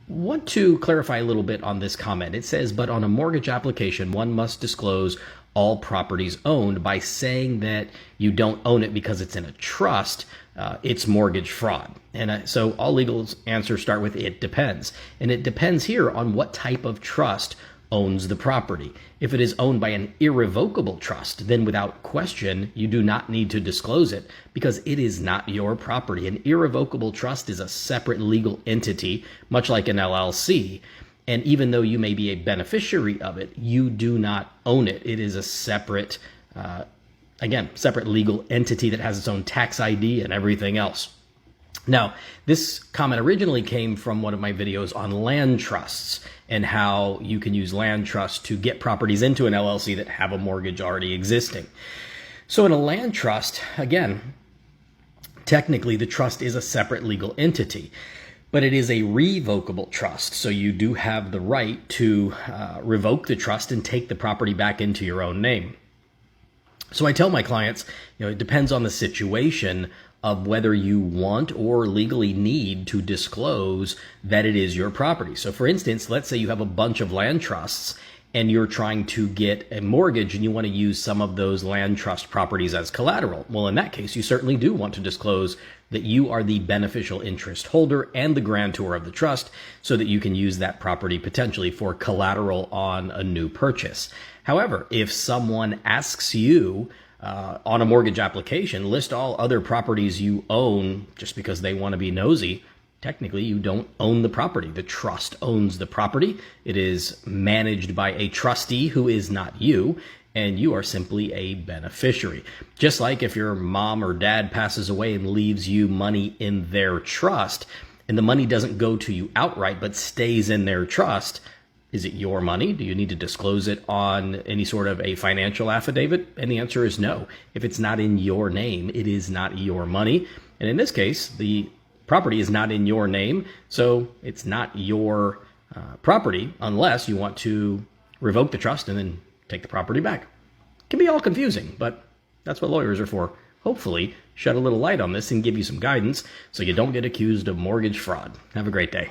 want to clarify a little bit on this comment. It says, but on a mortgage application, one must disclose all properties owned. By saying that you don't own it because it's in a trust, it's mortgage fraud. And so all legal answers start with it depends. And it depends here on what type of trust owns the property. If it is owned by an irrevocable trust, then without question, you do not need to disclose it because it is not your property. An irrevocable trust is a separate legal entity, much like an LLC. And even though you may be a beneficiary of it, you do not own it. It is a separate, separate legal entity that has its own tax ID and everything else. Now, this comment originally came from one of my videos on land trusts and how you can use land trusts to get properties into an LLC that have a mortgage already existing. So in a land trust, again, technically the trust is a separate legal entity, but it is a revocable trust. So you do have the right to revoke the trust and take the property back into your own name. So I tell my clients, it depends on the situation of whether you want or legally need to disclose that it is your property. So for instance, let's say you have a bunch of land trusts and you're trying to get a mortgage and you want to use some of those land trust properties as collateral. Well, in that case, you certainly do want to disclose that you are the beneficial interest holder and the grantor of the trust so that you can use that property potentially for collateral on a new purchase. However, if someone asks you on a mortgage application, list all other properties you own just because they want to be nosy, technically you don't own the property. The trust owns the property. It is managed by a trustee who is not you, and you are simply a beneficiary. Just like if your mom or dad passes away and leaves you money in their trust, and the money doesn't go to you outright but stays in their trust, is it your money? Do you need to disclose it on any sort of a financial affidavit? And the answer is no. If it's not in your name, it is not your money. And in this case, the property is not in your name, so it's not your property unless you want to revoke the trust and then take the property back. It can be all confusing, but that's what lawyers are for. Hopefully, shed a little light on this and give you some guidance so you don't get accused of mortgage fraud. Have a great day.